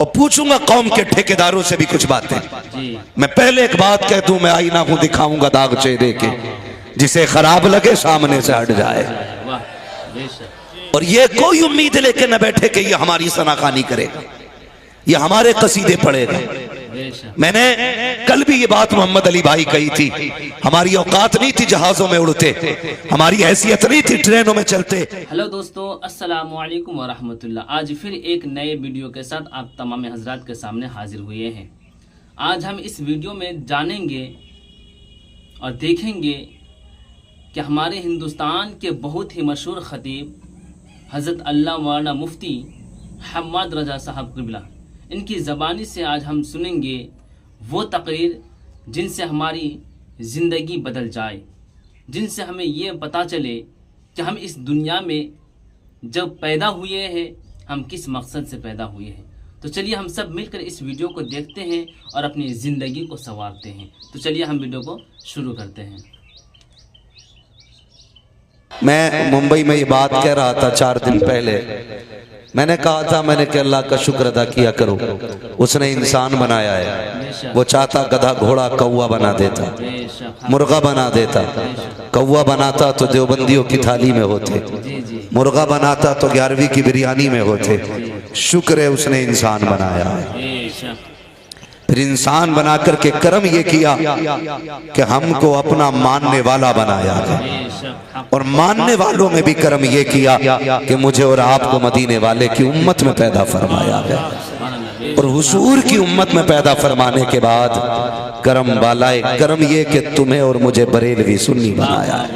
और पूछूंगा कौम के ठेकेदारों से भी कुछ बातें। मैं पहले एक बात कह दूं, मैं आईना हूं दिखाऊंगा दाग चेहरे के, जिसे खराब लगे सामने से हट जाए। और ये कोई उम्मीद लेके न बैठे कि ये हमारी सनाखानी करेगा, ये हमारे कसीदे पढ़ेगा। मैंने कल भी ये बात मोहम्मद अली भाई कही थी, हमारी औकात नहीं थी जहाजों में उड़ते, हमारी हैसियत नहीं थी ट्रेनों में चलते। हेलो दोस्तों, अस्सलामु अलैकुम व रहमतुल्लाह। आज फिर एक नए वीडियो के साथ आप तमाम हजरात के सामने हाजिर हुए हैं। आज हम इस वीडियो में जानेंगे और देखेंगे कि हमारे हिंदुस्तान के बहुत ही मशहूर खतीब हज़रत अल्लामा मौलाना मुफ्ती हम्माद रज़ा साहब क़िबला, इनकी ज़बानी से आज हम सुनेंगे वो तकरीर जिनसे हमारी ज़िंदगी बदल जाए, जिनसे हमें ये पता चले कि हम इस दुनिया में जब पैदा हुए हैं हम किस मकसद से पैदा हुए हैं। तो चलिए हम सब मिलकर इस वीडियो को देखते हैं और अपनी ज़िंदगी को संवारते हैं। तो चलिए हम वीडियो को शुरू करते हैं। मैं मुंबई में ये बात कह रहा था 4 दिन पहले, मैंने कहा था, मैंने कि अल्लाह का शुक्र अदा किया करो, उसने इंसान बनाया है। वो चाहता गधा घोड़ा कौवा बना देता, मुर्गा बना देता। कौवा बनाता तो देवबंदियों की थाली में होते, मुर्गा बनाता तो 11वीं की बिरयानी में होते। शुक्र है उसने इंसान बनाया है। फिर इंसान बना करके कर्म ये किया कि हमको अपना मानने वाला बनाया है, और मानने वालों में भी कर्म ये किया कि मुझे और आपको मदीने वाले की उम्मत में पैदा फरमाया है। और हुजूर की उम्मत में पैदा फरमाने के बाद कर्म वाला कर्म ये कि तुम्हें और मुझे बरेलवी सुन्नी बनाया है।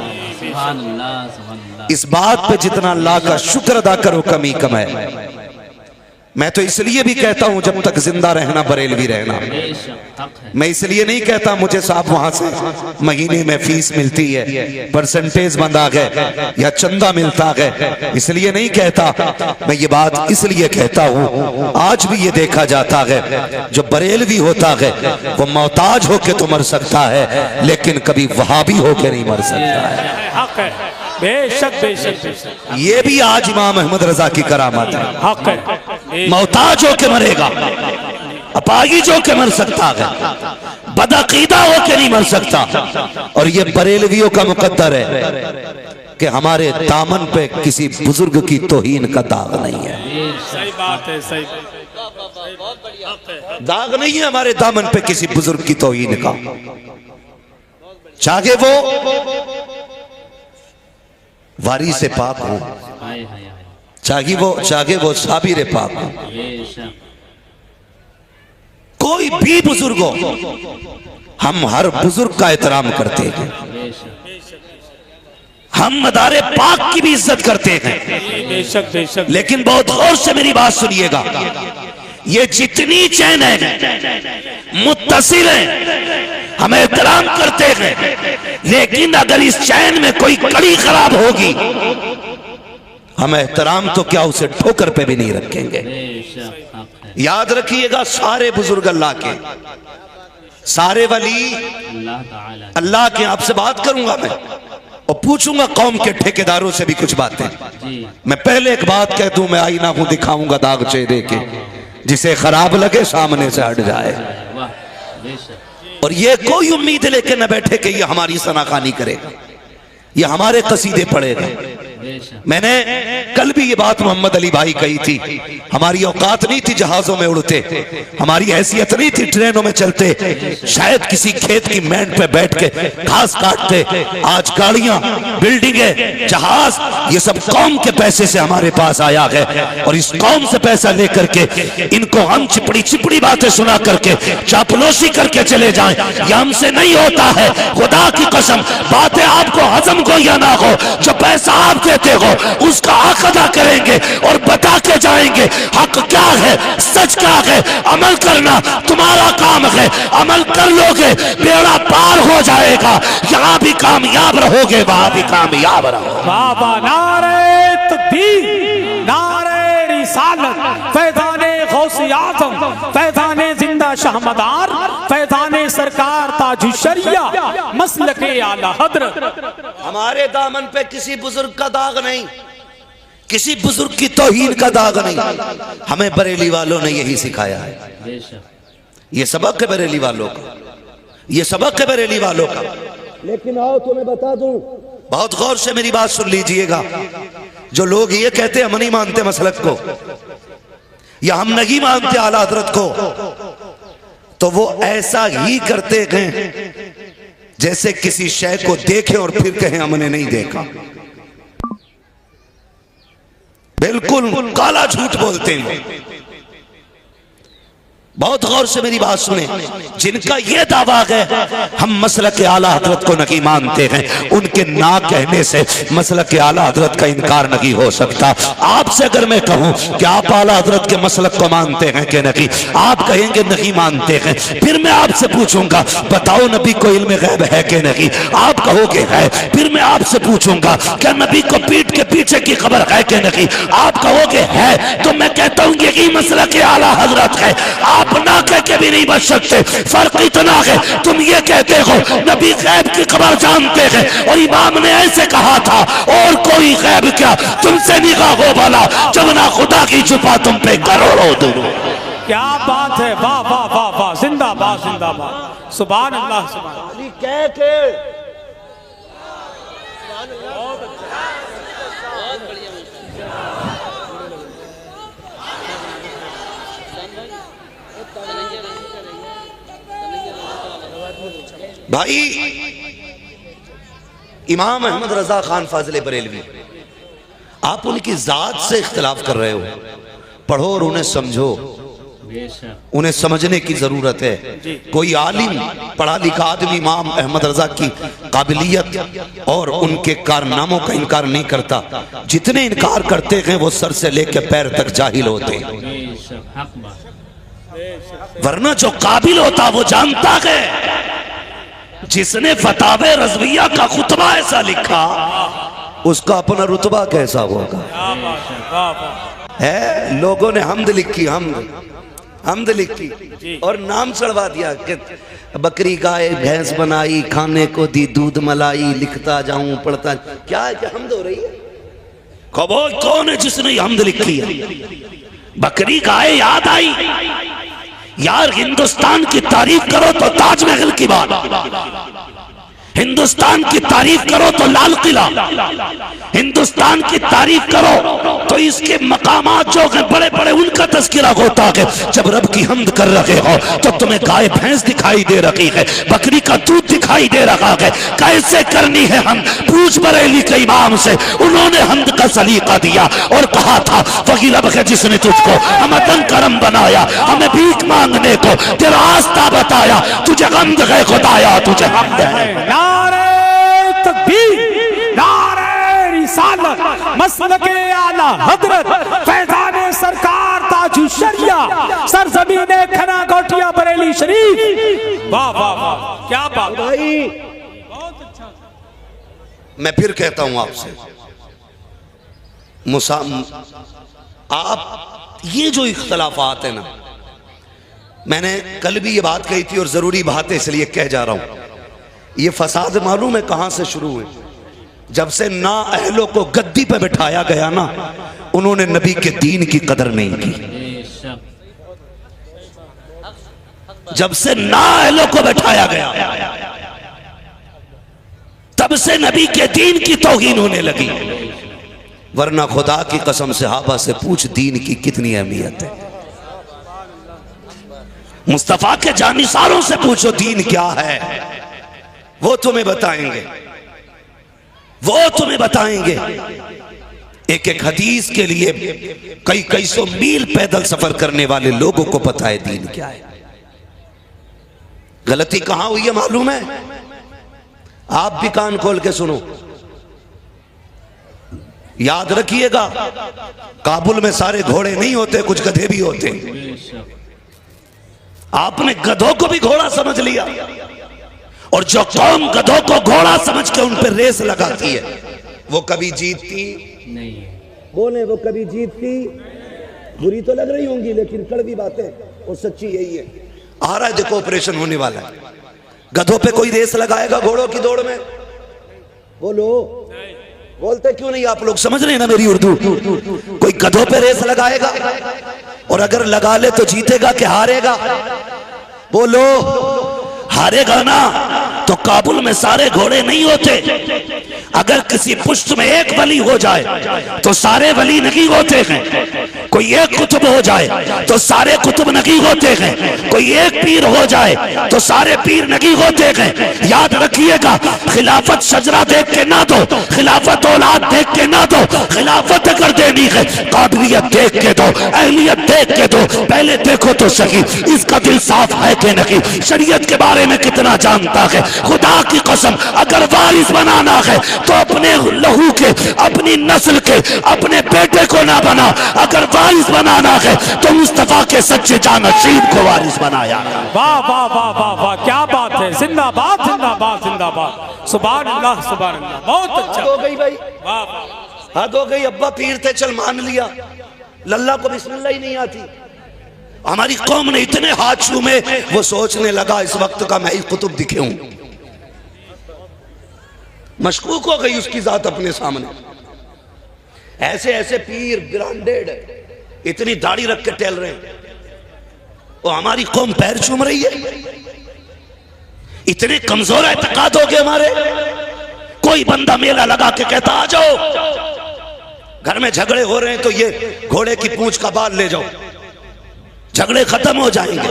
इस बात पे जितना अल्लाह का शुक्र अदा करो कमी कम है। मैं तो इसलिए भी कहता हूं जब तक जिंदा रहना बरेलवी रहना। मैं इसलिए नहीं कहता मुझे साहब वहां से महीने में फीस मिलती है, परसेंटेज बंधा गए या चंदा मिलता गए, इसलिए नहीं कहता। मैं ये बात इसलिए कहता हूं, आज भी ये देखा जाता है जो बरेलवी होता है वो मोहताज होके तो मर सकता है, लेकिन कभी वहाबी होके नहीं मर सकता है। बेशक बेशक बेशक, ये भी आज इमाम अहमद रजा की करामत है। हक है। मोहताज होके मरेगा, अपाहिज होके मर सकता है, बदअकीदा होके नहीं मर सकता। और ये बरेलवियों का मुकद्दर है कि हमारे दामन पे किसी बुजुर्ग की तौहीन का दाग नहीं है। सही बात है, सही दाग नहीं है हमारे दामन पे किसी बुजुर्ग की तौहीन का, चाहे वो वारी से पाक हो, चाहे वो साबिर पाक हो, कोई भी बुजुर्ग हो, हम हर बुजुर्ग का एहतराम करते हैं, हम मदारे पाक की भी इज्जत करते हैं। बेशक बेशक, लेकिन बहुत गौर से मेरी बात सुनिएगा, ये जितनी चैन है मुत्तसिल है, हम एहतराम करते हैं, लेकिन अगर इस चैन में कोई कड़ी खराब होगी हम एहतराम तो क्या उसे ठोकर पे भी नहीं रखेंगे। याद रखिएगा, सारे बुजुर्ग अल्लाह के, सारे वली अल्लाह के। आपसे बात करूंगा मैं और पूछूंगा कौम के ठेकेदारों से भी कुछ बातें। मैं पहले एक बात कह दूं, मैं आईना हूं दिखाऊंगा दाग चेहरे के, जिसे खराब लगे सामने से हट जाए। और ये कोई उम्मीद लेके न बैठे कि ये हमारी सनाखानी करेगा, ये हमारे कसीदे पढ़ेगा। मैंने कल भी ये बात मोहम्मद अली भाई कही थी, हमारी औकात नहीं थी जहाजों में उड़ते, हमारी हैसियत नहीं थी ट्रेनों में चलते, शायद किसी खेत की मैंड पे बैठ के घास काटते। आज गाड़ियां, बिल्डिंगें, जहाज, ये सब कौम के पैसे से हमारे पास आया है। और इस कौम से पैसा लेकर के इनको हम चिपड़ी चिपड़ी बातें सुना करके चापलूसी करके चले जाएं, ये हमसे नहीं होता है। खुदा की कसम, बातें आपको हजम को या ना हो, जो पैसा आप देते हो उसका हक अदा करेंगे और बता के जाएंगे हक क्या है, सच क्या है। अमल करना तुम्हारा काम है, अमल कर लोगे बेड़ा पार हो जाएगा। यहाँ भी कामयाब रहोगे, वहां भी कामयाब रहोगे। बाबा नारे तकबीर, नारे रिसालत, फैज़ाने गौसे आज़म, फैज़ाने जिंदा शाहमदार, फैज़ाने सरकार ताज शरिया, मसलके आला हज़रत। हमारे दामन पे किसी बुजुर्ग का दाग नहीं, किसी बुजुर्ग की तौहीन का दाग नहीं। हमें बरेली वालों ने यही सिखाया है। बेशक ये सबक है बरेली वालों का, ये सबक है बरेली वालों का। लेकिन आओ तुम्हें बता दूं, बहुत गौर से मेरी बात सुन लीजिएगा। जो लोग ये कहते हम नहीं मानते मसलक को या हम नहीं मानते आला हजरत को, तो वो ऐसा ही करते हैं जैसे किसी शय को देखें और फिर कहें हमने नहीं देखा। बिल्कुल काला झूठ बोलते हैं। बहुत गौर से मेरी बात सुने। जिनका ये दावा है हम मसलक के आला हजरत को नहीं मानते हैं, उनके ना कहने से मसलक के आला हजरत का इनकार नहीं हो सकता। आपसे अगर मैं कहूं कि आप आला हजरत के मसलक को मानते हैं कि नहीं, आप कहेंगे नहीं मानते हैं। फिर मैं आपसे पूछूंगा बताओ नबी को इल्म गैब है कि नहीं, आप कहोगे है। फिर मैं आपसे पूछूंगा क्या नबी को पीठ के पीछे की खबर है कि नहीं, आप कहोगे है। तो मैं कहता हूं यही मसलक के आला हजरत है। आप ना कह के भी नहीं बच सकते। फर्क इतना है तुम ये कहते हो नबी गैब की खबर जानते हैं और इमाम ने ऐसे कहा था, और कोई गैब क्या तुमसे निगाह हो भला जब ना खुदा की छुपा तुम पे करोड़ों दूर। क्या बात है, वाह वाह वाह वाह, जिंदाबाद जिंदाबाद, सुभान अल्लाह सुभान। कह के भाई इमाम अहमद रजा खान फाजिल बरेलवी, आप उनकी जात से इख्तिलाफ कर रहे हो। पढ़ो और उन्हें समझो, उन्हें समझने की जरूरत है। कोई आलिम पढ़ा लिखा आदमी इमाम अहमद रजा की काबिलियत और उनके कारनामों का इनकार नहीं करता। जितने इनकार करते हैं वो सर से लेकर पैर तक जाहिल होते हैं। वरना जो काबिल होता वो जानता है। जिसने फतावे रज़विया का खुतबा ऐसा लिखा उसका अपना रुतबा कैसा होगा। है लोगों ने हमद लिखी, हमद लिखी और नाम चढ़वा दिया कि बकरी गाय भैंस बनाई, खाने को दी दूध मलाई, लिखता जाऊं पढ़ता। क्या है, क्या हमद हो रही है? कौन है जिसने हमद लिखी है? बकरी गाय याद आई यार, हिंदुस्तान की तारीफ करो तो ताजमहल की बात, हिंदुस्तान की तारीफ करो तो लाल किला, हिंदुस्तान की तारीफ करो तो इसके मकामात जो हैं बड़े बड़े उनका तज़किरा होता है। जब रब की हमद कर रहे हो तो तुम्हें गाय भैंस दिखाई दे रही है, बकरी का दूध दिखाई दे रहा है। कैसे करनी है हम? पूछ बरेली के इमाम से, उन्होंने हमद का सलीका दिया और कहा था वही रब है जिसने तुझको हमदन करम बनाया, हमें भीख मांगने को तेरा रास्ता बताया, तुझे गम्द है खुदाया, तुझे हमद है। नारे तकबीर, नारे रिसालत, मसलके आला हजरत, फैज़ाने सरकार ताजु शरिया, सरज़मीने खना गोटिया बरेली शरीफ। वाह वाह वाह, क्या बात भाई। मैं फिर कहता हूं आपसे, आप ये जो इख्तलाफात है ना, मैंने कल भी ये बात कही थी और जरूरी बात है इसलिए कह जा रहा हूं। ये फसाद मालूम है कहां से शुरू हुए? जब से ना अहलों को गद्दी पे बिठाया गया ना, उन्होंने नबी के दीन की कदर नहीं की। जब से ना अहलों को बिठाया गया तब से नबी के दीन की तौहीन होने लगी। वरना खुदा की कसम सहाबा से पूछ दीन की कितनी अहमियत है। मुस्तफा के जानिसारों से पूछो दीन क्या है, वो तुम्हें बताएंगे, वो तुम्हें बताएंगे। एक एक हदीस के लिए कई सौ मील पैदल सफर करने वाले लोगों को पता है दीन क्या है। गलती कहां हुई है मालूम है? आप भी कान खोल के सुनो, याद रखिएगा, काबुल में सारे घोड़े नहीं होते, कुछ गधे भी होते। आपने गधों को भी घोड़ा समझ लिया और जो कौम गधों को घोड़ा समझ के उन पर रेस लगाती है वो कभी जीतती नहीं है। बोले वो कभी जीतती, बुरी तो लग रही होंगी लेकिन कड़वी बातें और सच्ची यही है। आ रहा है देखो ऑपरेशन होने वाला है, गधों पे कोई रेस लगाएगा घोड़ों की दौड़ में? बोलो बोलते क्यों नहीं आप लोग? समझ रहे हैं ना मेरी उर्दू? कोई गधों पे रेस लगाएगा और अगर लगा ले तो जीतेगा कि हारेगा? बोलो, हारेगा ना। तो काबुल में सारे घोड़े नहीं होते। अगर किसी पुष्ट में एक वली हो जाए तो सारे वली नहीं होते हैं। कोई एक कुतुब हो जाए तो सारे कुतुब नहीं होते हैं। कोई एक पीर हो जाए तो सारे पीर नहीं होते हैं। याद रखिएगा, खिलाफत शजरा देख के ना दो, खिलाफत औलाद देख के ना दो। खिलाफत अगर देनी है काबिलियत देख के दो, अहलियत देख के दो। पहले देखो तो सही इसका दिल साफ है कि नहीं, शरीयत के बारे में कितना जानता है। खुदा की कसम, अगर वारिस बनाना है तो अपने लहू के, अपनी नस्ल के, अपने बेटे को ना बना। अगर वारिस बनाना है तो मुस्तफा के सच्चे जानशीन को वारिस बनाया। वाह वाह वाह वाह वाह, क्या बात है। जिंदाबाद जिंदाबाद जिंदाबाद, सुभान अल्लाह सुभान अल्लाह। बहुत अच्छा हो गई भाई, वाह वाह। हद हो गई। अब्बा पीर थे, चल मान लिया। लल्ला को बिस्मिल्लाह ही नहीं आती। हमारी कौम ने इतने हाथ छूमे, वो सोचने लगा इस वक्त का मैं ही कुतुब दिखे हूं। मशकूक हो गई उसकी जात अपने सामने। ऐसे ऐसे पीर ब्रांडेड इतनी दाढ़ी रख के टहल रहे हैं, वो हमारी कौम पैर चूम रही है। इतने कमजोर एतकाद हो गए हमारे। कोई बंदा मेला लगा के कहता आ जाओ, घर में झगड़े हो रहे हैं तो ये घोड़े की पूंछ का बाल ले जाओ, झगड़े खत्म हो जाएंगे।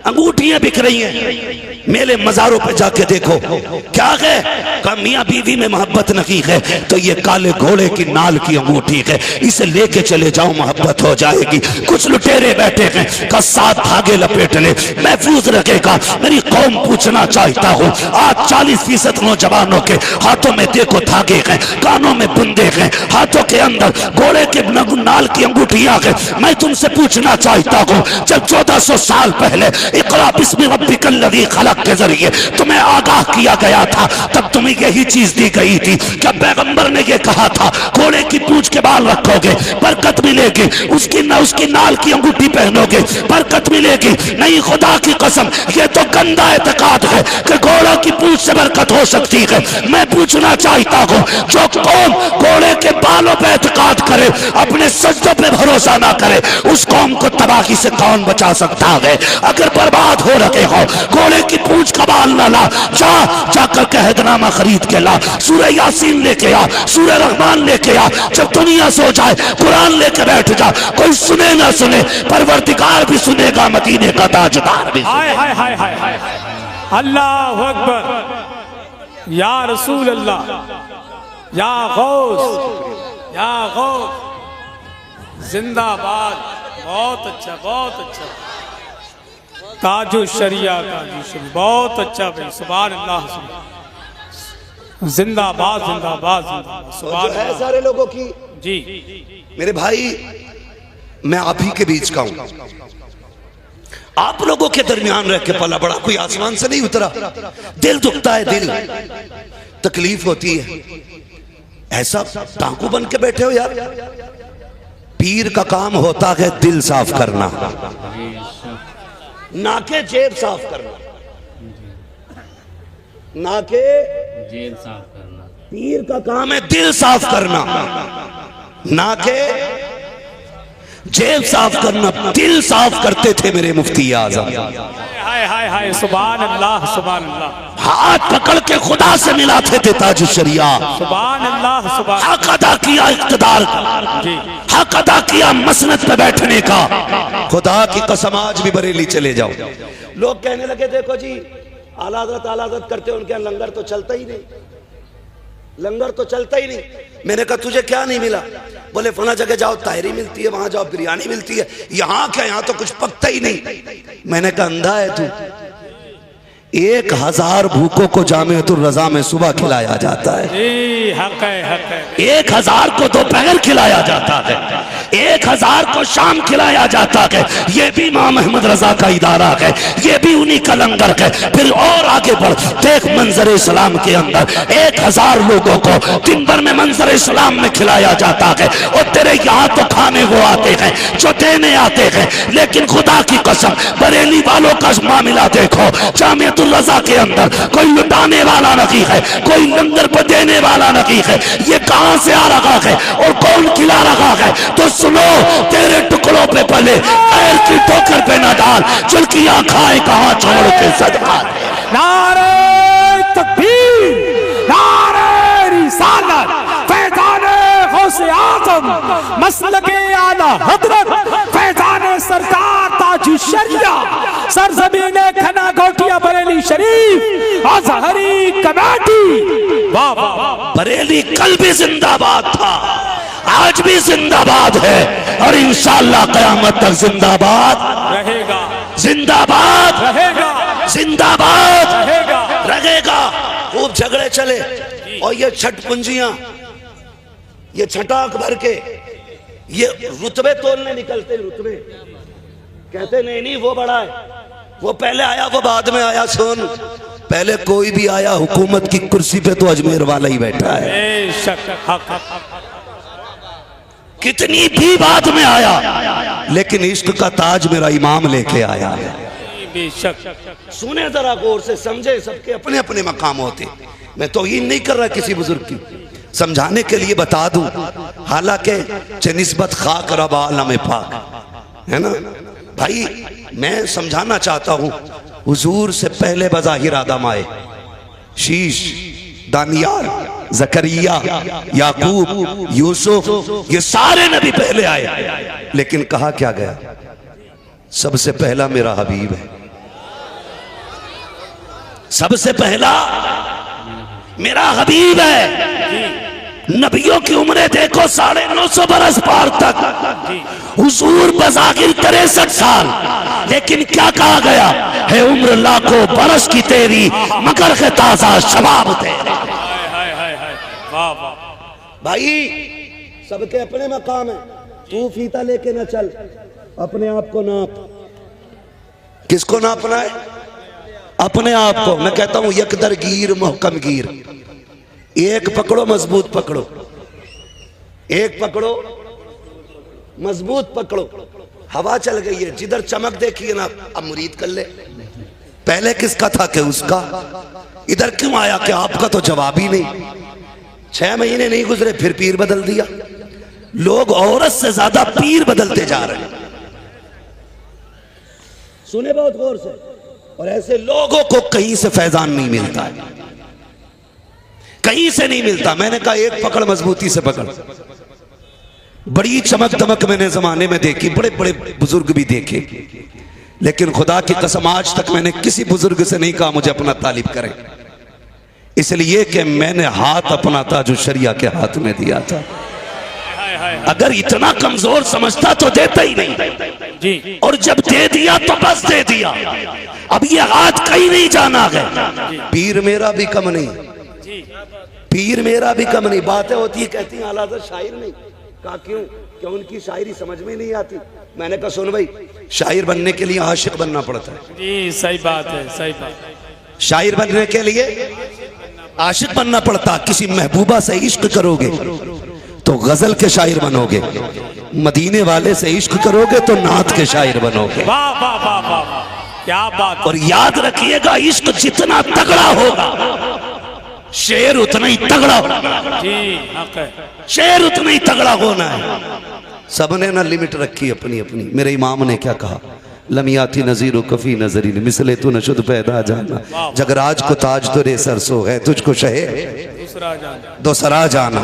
अंगूठियां बिक रही हैं, मेले मजारों पे जाके देखो क्या है। का मियां बीवी में मोहब्बत नहीं है तो ये काले घोड़े की नाल की अंगूठी है, इसे लेके चले जाओ मोहब्बत हो जाएगी। कुछ लुटेरे बैठे हैं का 7 धागे लपेट ले, महफूज रखेगा। मेरी कौम पूछना चाहता हूँ, आज 40% नौजवानों के हाथों में देखो धागे हैं, कानों में बुंदे हैं, हाथों के अंदर घोड़े के नाल की अंगूठियां हैं। मैं तुमसे पूछना चाहता हूँ, जब 1400 साल पहले इक़रा बिस्मि रब्बिकल लज़ी खलक़ के जरिए तुम्हें आगाह किया गया था, तब तुम्हें यही चीज दी गई थी। क्या पैगंबर ने यह कहा था घोड़े की पूंछ के बाल रखोगे बरकत मिलेगी, उसकी नाल की अंगूठी पहनोगे बरकत मिलेगी? नहीं, खुदा की कसम, ये तो गंदा एतकाद है कि घोड़ों की पूंछ से बरकत हो सकती है। मैं पूछना चाहता हूँ, जो कौम घोड़े के बालों पे एतकाद करे, अपने सजदों पे भरोसा ना करे, उस कौम को तबाही से कौन बचा सकता है? अगर बर्बाद हो रहे हो, घोड़े की पूंछ का बाल ना ला, जाकर कहदनामा खरीद के ला, सूरह यासीन लेके आ, सूरह रहमान लेके आ। जब दुनिया सो जाए कुरान लेके बैठ जा, कोई सुने ना सुने, परवरदिगार भी सुनेगा, मदीने का ताजदार भी। हाय हाय हाय हाय हाय, अल्लाह अकबर, या रसूल अल्लाह, या गौस, या गौस, जिंदाबाद। बहुत अच्छा बहुत अच्छा, ताजो शरिया, ताजो शरिया, बहुत अच्छा भाई, सुभान अल्लाह, जिंदाबाद जिंदाबाद जिंदाबाद, सुभान है अल्लाह। सारे लोगों की। जी मेरे भाई, मैं आप ही के बीच का हूं, आप लोगों के दरमियान रह के पला बड़ा, कोई आसमान से नहीं उतरा। दिल दुखता है, दिल तकलीफ होती है। ऐसा टांकू बन के बैठे हो यार। पीर का काम होता है दिल साफ करना, ना के जेब साफ करना, ना के जेल साफ करना। पीर का काम है दिल साफ करना, ना के जेब साफ करना। दिल साफ करते थे मेरे मुफ्ती आज़म। हाय हाय हाय, सुभान अल्लाह सुभान अल्लाह। हाथ पकड़ के खुदा से मिलाते थे ताज शरिया। सुभान अल्लाह सुभान। हक अदा किया इक़्तिदार का, जी हक अदा किया मसनद पे बैठने का। खुदा की कसम, आज भी बरेली चले जाओ, लोग कहने लगे देखो जी आला हज़रत करते, उनके यहाँ लंगर तो चलता ही नहीं, लंगर तो चलता ही नहीं। मैंने कहा तुझे क्या नहीं मिला? बोले फला जगह जाओ तायरी मिलती है, वहां जाओ बिरयानी मिलती है, यहाँ क्या, यहाँ तो कुछ पकता ही नहीं। मैंने कहा अंधा है तू? 1000 भूखों को जामिअतुर रज़ा में सुबह खिलाया जाता है, जी, हक है हक है। 1000 को दोपहर खिलाया जाता है। 1000 को शाम खिलाया जाता है, ये भी इमाम अहमद रजा का इदारा है, ये भी उन्हीं का लंगर है। फिर और आगे बढ़, देख मंजर इस्लाम के अंदर 1000 लोगों को दिन भर में मंजर इस्लाम में खिलाया जाता है। और तेरे यहाँ तो खाने वो आते हैं जो देने आते हैं, लेकिन खुदा की कसम बरेली वालों का मामला देखो, जामियतुल रजा के अंदर कोई लुटाने वाला नहीं है, कोई लंगर पर देने वाला नहीं है। ये कहां से आ रहा है और कौन खिला रहा है? तो सुनो, तेरे टुकड़ों पे पले पैर की ठोकर पे न डाल, चुल्कियां खाए कहां छोड़ के सदका। नारे तकबीर, नारे रिसालत, फैज़ाने गौसे आज़म, मसलके आला हज़रत, फैज़ाने सरकार ताजुश्शरिया, सरज़मीने खना गोटिया बरेली शरीफ, अज़हरी कमेटी। वाह वाह, बरेली कल भी जिंदाबाद था, आज भी जिंदाबाद है और इंशाअल्लाह क़यामत तक जिंदाबाद रहेगा, जिंदाबाद रहेगा, जिंदाबाद रहेगा, रहेगा। खूब झगड़े चले और ये छठ पूंजियां, ये छटाक भर के ये रुतबे तोलने निकलते, रुतबे कहते नहीं वो बड़ा है, वो पहले आया वो बाद में आया। सुन, पहले कोई भी आया हुकूमत की कुर्सी पे तो अजमेर वाला ही बैठा है, कितनी भी बाद में आया, लेकिन इश्क का ताज मेरा इमाम लेके आया है। सुने जरा गौर से, समझे, सबके अपने अपने मकाम होते। मैं तौहीन नहीं कर रहा किसी बुजुर्ग की, समझाने के लिए बता दूं, हालांकि चनिस्बत खाक रब आलम पाक है ना भाई। मैं समझाना चाहता हूं, हुजूर से पहले बज़ाहिर आदम आए, शीश, दानियाल, जकरिया, याकूब, यूसुफ, ये सारे नबी पहले आए, लेकिन कहा क्या गया? सबसे पहला मेरा हबीब है, सबसे पहला मेरा हबीब है। नबियों की उम्रें देखो 950 बरस पार तक, हुजूर बज़ाहिर 63 साल, लेकिन क्या कहा गया है? उम्र लाखों बरस की तेरी, मगर के ताजा शबाब तेरे। भाई सबके अपने मकाम है, तू फीता लेके ना चल, अपने आप को नाप। किसको नापना है? अपने आप को। मैं कहता हूं यकदर गिर मोहकम गिर, एक पकड़ो मजबूत पकड़ो, एक पकड़ो मजबूत पकड़ो। हवा चल गई है, जिधर चमक देखिए ना, अब मुरीद कर ले। पहले किसका था कि उसका, इधर क्यों आया कि आपका? तो जवाब ही नहीं। 6 महीने नहीं गुजरे फिर पीर बदल दिया। लोग औरत से ज्यादा पीर बदलते जा रहे हैं, सुने बहुत गौर से। और ऐसे लोगों को कहीं से फैजान नहीं मिलता है, कहीं से नहीं मिलता। मैंने कहा एक पकड़, मजबूती से पकड़। बड़ी चमक दमक मैंने जमाने में देखी, बड़े बड़े बुजुर्ग भी देखे, लेकिन खुदा की कसम आज तक मैंने किसी बुजुर्ग से नहीं कहा मुझे अपना तालिब करें, इसलिए कि मैंने हाथ अपना ताजुश्शरिया के हाथ में दिया था। अगर इतना कमजोर समझता तो देता ही नहीं जी, और जब दे दिया तो बस दे दिया। अब ये हाथ कहीं नहीं जाना है। पीर मेरा भी कम नहीं, पीर मेरा भी कम नहीं। बातें होती है, कहती हैं आला हज़रत शायर नहीं। कहा क्यों? क्या उनकी शायरी समझ में नहीं आती? मैंने कहा सुन भाई, शायर बनने के लिए आशिक बनना पड़ता है जी। सही बात है, सही बात। शायर बनने के लिए आशिक बनना पड़ता। किसी महबूबा से इश्क करोगे तो गजल के शायर बनोगे, मदीने वाले से इश्क करोगे तो नात के शायर बनोगे। वाह वाह वाह वाह, क्या बात। और याद रखिएगा, इश्क जितना तगड़ा होगा शेर उतना ही तगड़ा होगा जी। हक है, शेर उतना ही तगड़ा होना है। सबने ना लिमिट रखी अपनी अपनी। मेरे इमाम ने क्या कहा? लमियाती नजीर कफी नजरी मिसले तू नशुद पैदा जाना, जगराज को ताज तो रे सरसो है, तुझको शहे दूसरा जाना।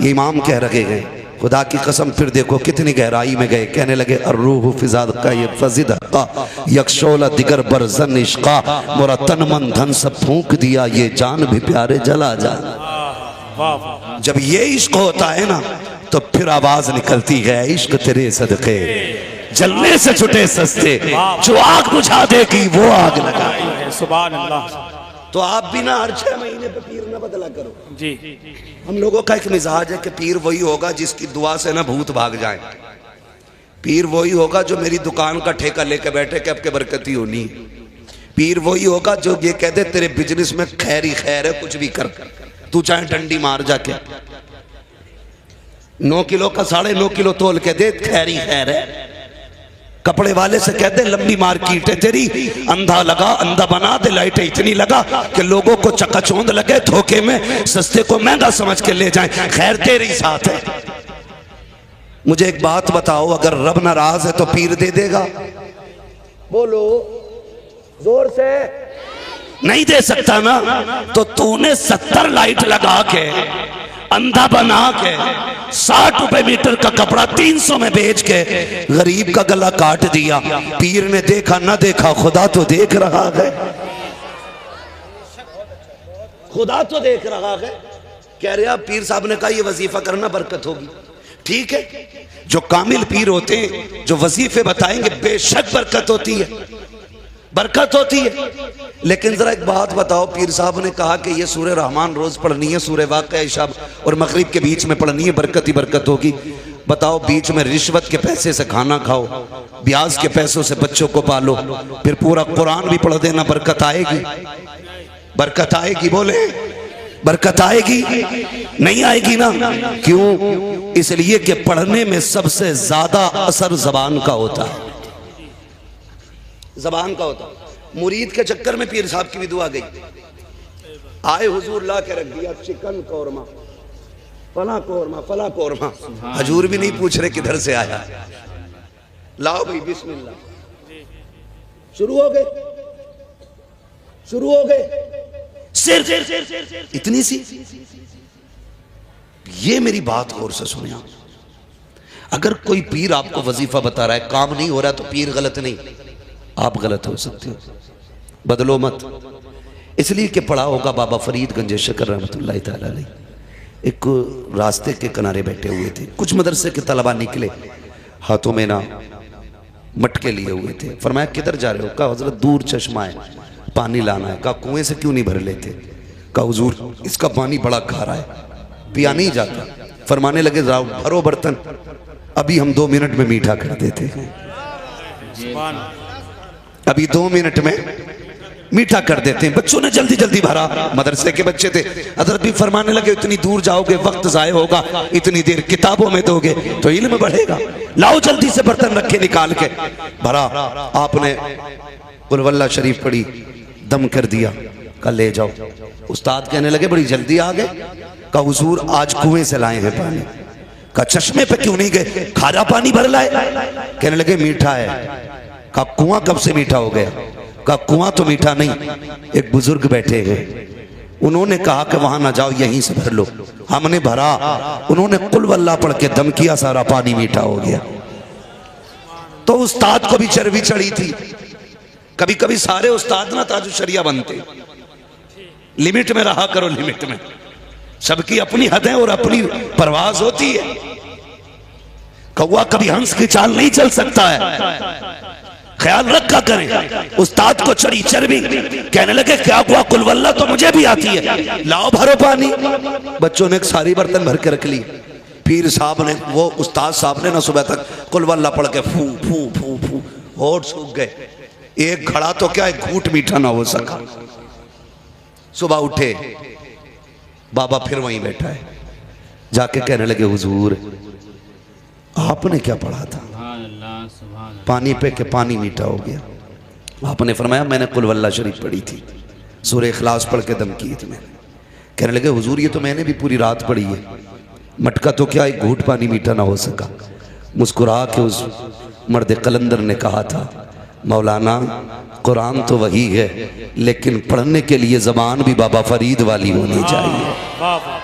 ये इमाम कह रहे हैं। खुदा की कसम फिर देखो कितनी गहराई में गए। कहने लगे अर्रूह फिजाद का ये फजिद का यकशोला दिगर बरजन इश्का, मोरा तन मन धन सब फूंक दिया, ये जान भी प्यारे जला जा। जब ये इश्क होता है ना तो फिर आवाज निकलती है, इश्क तेरे सदके जलने से छुटे सस्ते, जो आग बुझा देगी वो आग लगा। सुभान अल्लाह। तो आप भी ना हर 6 महीने पे पीर ना बदला करो जी। हम लोगों का एक मिजाज है कि पीर वही होगा जिसकी दुआ से ना भूत भाग जाए। पीर वही होगा जो मेरी दुकान का ठेका लेके बैठे कि आपके बरकती होनी। पीर वही होगा जो ये कह दे तेरे बिजनेस में खैर ही खैर है, कुछ भी कर, तू चाहे डंडी मार जाके, 9 किलो का 9.5 किलो तोल के दे, खैर ही खैर है। कपड़े वाले से कहते लंबी मार्केट है तेरी, अंधा लगा अंधा बना दे, लाइटें इतनी लगा कि लोगों को चकाचौंध लगे, धोखे में सस्ते को महंगा समझ के ले जाएं, खैर तेरे ही साथ है। मुझे एक बात बताओ, अगर रब नाराज है तो पीर दे देगा? बोलो जोर से। नहीं दे सकता ना। तो तूने 70 लाइट लगा के अंधा बना के 60 रुपए मीटर का कपड़ा 300 में बेच के गरीब का गला काट दिया। पीर ने देखा ना देखा, खुदा तो देख रहा है, खुदा तो देख रहा है। कह रहे पीर साहब ने कहा ये वजीफा करना बरकत होगी। ठीक है, जो कामिल पीर होते हैं जो वजीफे बताएंगे बेशक बरकत होती है, बरकत होती है। लेकिन जरा एक बात बताओ, पीर साहब ने कहा कि ये सूरह रहमान रोज पढ़नी है, सूरह वाक़िया इशा और मगरिब के बीच में पढ़नी है, बरकत ही बरकत होगी। बताओ, बीच में रिश्वत के पैसे से खाना खाओ, ब्याज के पैसों से बच्चों को पालो, फिर पूरा कुरान भी पढ़ देना, बरकत आएगी? बरकत आएगी? बोले बरकत आएगी? नहीं आएगी ना। क्यों? इसलिए कि पढ़ने में सबसे ज्यादा असर जबान का होता है, जबान का होता है। मुरीद के चक्कर में पीर साहब की भी दुआ गई। आए हुजूर ला के रख दिया चिकन कौरमा, फला कौरमा, फला कौरमा। हजूर भी नहीं पूछ रहे किधर से आया, लाओ भाई बिस्मिल्लाह। शुरू हो गए, शुरू हो गए। सिर्फ इतनी सी। ये मेरी बात गौर से सुनिए। अगर कोई पीर आपको वजीफा बता रहा है, काम नहीं हो रहा, तो पीर गलत नहीं, आप गलत हो सकते हो। बदलो मत। इसलिए कि पढ़ा होगा बाबा फरीद गंज शकर रहमतुल्लाह तआला अलैह, एक रास्ते के किनारे बैठे हुए थे। कुछ मदरसे के तलबा निकले, हाथों में ना मटके लिए हुए थे। फरमाया किधर जा रहे हो? कहा हजरत दूर चश्मा है, पानी लाना है। कहा कुएं से क्यों नहीं भर लेते? कहा हुजूर इसका पानी बड़ा खारा है, पिया नहीं जाता। फरमाने लगे जाओ भरो बर्तन, अभी हम 2 मिनट में मीठा कर देते हैं, अभी 2 मिनट में मीठा कर देते हैं। बच्चों ने जल्दी जल्दी भरा, मदरसे के बच्चे थे। हजरत भी फरमाने लगे इतनी दूर जाओगे वक्त जाए होगा, इतनी देर किताबों में दोगे तो इल्म बढ़ेगा, लाओ जल्दी से बर्तन रखे निकाल के। भरा, आपने कुल वल्लाह शरीफ पढ़ी, दम कर दिया, कल ले जाओ। उस्ताद कहने लगे बड़ी जल्दी आ गए। कहा हुजूर आज कुएं से लाए हैं पानी। कहा चश्मे पे क्यों नहीं गए? खारा पानी भर लाए। कहने लगे मीठा है। कहा कुआं कब से मीठा हो गया? कहा कुआं तो मीठा नहीं, एक बुजुर्ग बैठे हैं, उन्होंने कहा कि वहां ना जाओ, यहीं से भर लो। हमने भरा, उन्होंने कुल वल्लाह पढ़ के दम किया, सारा पानी मीठा हो गया। तो उस्ताद को भी चर्बी चढ़ी थी। कभी कभी सारे उस्ताद ना ताजु शरिया बनते। लिमिट में रहा करो, लिमिट में। सबकी अपनी हदें और अपनी परवाज होती है। कौवा कभी हंस की चाल नहीं चल सकता है, ख्याल रखा करें। उस्ताद को चढ़ी चर्बी, कहने लगे क्या हुआ? कुल वल्लाह तो मुझे भी आती है, लाओ भरो पानी। बच्चों ने एक सारी बर्तन भर के रख ली। पीर साहब ने, वो उस्ताद साहब ने ना सुबह तक कुल वल्लाह पढ़ के फू फू फू फू, होठ सूख गए। एक घड़ा तो क्या, एक घूंट मीठा ना हो सका। सुबह उठे, बाबा फिर वहीं बैठा है। जाके कहने लगे हुजूर आपने क्या पढ़ा था? पानी पे के पानी मीठा हो गया। आपने फरमाया मैंने कुल वल्लाह शरीफ पढ़ी थी, सूरह इखलास पढ़ के दम की थी मैंने। कहने लगे हुजूर ये तो मैंने भी पूरी रात पढ़ी है, मटका तो क्या, एक घूंट पानी मीठा ना हो सका। मुस्कुरा के उस मर्द कलंदर ने कहा था मौलाना कुरान तो वही है, लेकिन पढ़ने के लिए जबान भी बाबा फरीद वाली होनी चाहिए।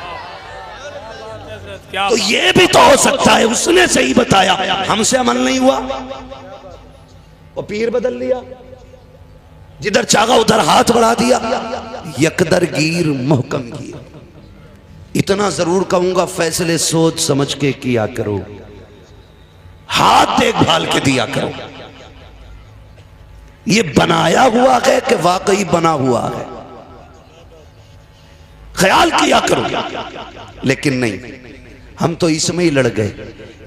तो ये भी तो हो सकता है, उसने सही बताया, हमसे अमल नहीं हुआ, वो पीर बदल लिया, जिधर चाहा उधर हाथ बढ़ा दिया। यकदर गिर महकम गिर। इतना जरूर कहूंगा फैसले सोच समझ के किया करो, हाथ देखभाल के दिया करो। ये बनाया हुआ है कि वाकई बना हुआ है, ख्याल किया करो। लेकिन नहीं, हम तो इसमें ही लड़ गए।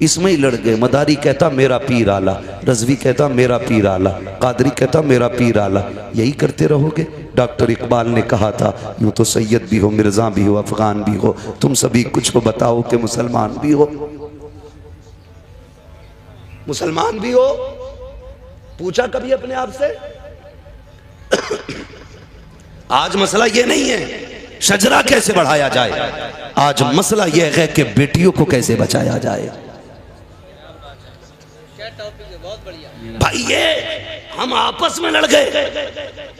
इसमें ही लड़ गए। मदारी कहता मेरा पीर आला, रजवी कहता मेरा पीर आला, कादरी कहता मेरा पीर आला। यही करते रहोगे। डॉक्टर इकबाल ने कहा था यूं तो सैयद भी हो, मिर्जा भी हो, अफगान भी हो, तुम सभी कुछ को बताओ कि मुसलमान भी हो। मुसलमान भी हो? पूछा कभी अपने आप से? आज मसला ये नहीं है शजरा कैसे बढ़ाया जाए, आज मसला यह है कि बेटियों को कैसे बचाया जाए। भाई ये हम आपस में लड़ गए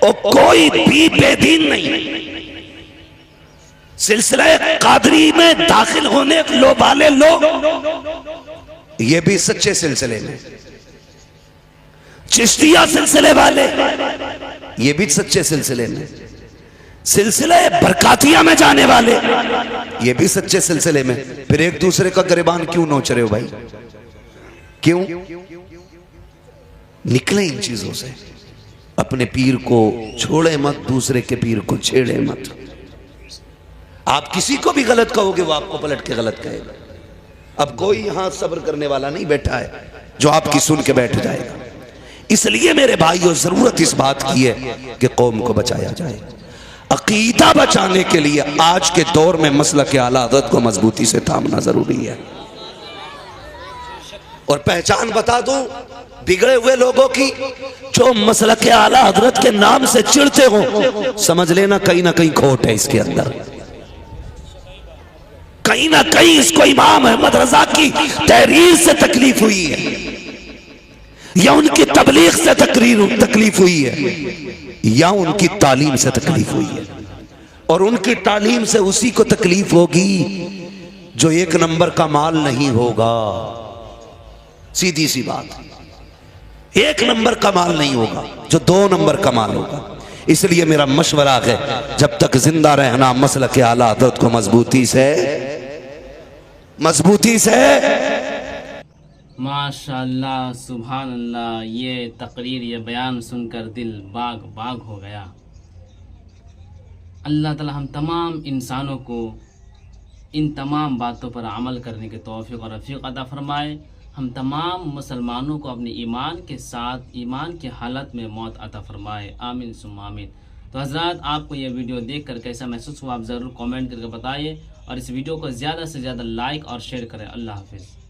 और कोई भी बेदीन नहीं। सिलसिला कादरी में दाखिल होने वाले लोग ये भी सच्चे सिलसिले में, चिश्तिया सिलसिले वाले ये भी सच्चे सिलसिले में, सिलसिले बरकातिया में जाने वाले ये भी सच्चे सिलसिले में। फिर एक दूसरे का गिरबान क्यों नोच रहे हो भाई? क्यों? निकले इन चीजों से। अपने पीर को छोड़े मत, दूसरे के पीर को छेड़े मत। आप किसी को भी गलत कहोगे वो आपको पलट के गलत कहेगा। अब कोई यहां सब्र करने वाला नहीं बैठा है जो आपकी सुन के बैठ जाएगा। इसलिए मेरे भाइयों जरूरत इस बात की है कि कौम को बचाया जाए। अकीदा बचाने के लिए आज के दौर में मसलक आला हज़रत को मजबूती से थामना जरूरी है। और पहचान बता दूं बिगड़े हुए लोगों की, जो मसलक आला हज़रत के नाम से चिढ़ते हो, समझ लेना कहीं ना कहीं खोट है इसके अंदर। कहीं ना कहीं इसको इमाम अहमद रजा की तहरीर से तकलीफ हुई है, या उनकी तबलीग से तकलीफ हुई है, या उनकी तालीम से तकलीफ हुई है। और उनकी तालीम से उसी को तकलीफ होगी जो एक नंबर का माल नहीं होगा। सीधी सी बात, एक नंबर का माल नहीं होगा, जो 2 नंबर का माल होगा। इसलिए मेरा मशवरा है जब तक जिंदा रहना मसलक आला हज़रत को मजबूती से माशाअल्लाह, सुभान अल्लाह। ये तकरीर, ये बयान सुनकर दिल बाग बाग हो गया। अल्लाह ताला हम तमाम इंसानों को इन तमाम बातों पर अमल करने के तौफीक और रफ़ीक अता फरमाए। हम तमाम मुसलमानों को अपने ईमान के साथ, ईमान की हालत में मौत अता फरमाए। आमीन सुम्मा आमीन। तो हज़रात, आपको ये वीडियो देखकर कैसा महसूस हुआ आप ज़रूर कमेंट करके बताइए, और इस वीडियो को ज़्यादा से ज़्यादा लाइक और शेयर करें। अल्लाह हाफिज़।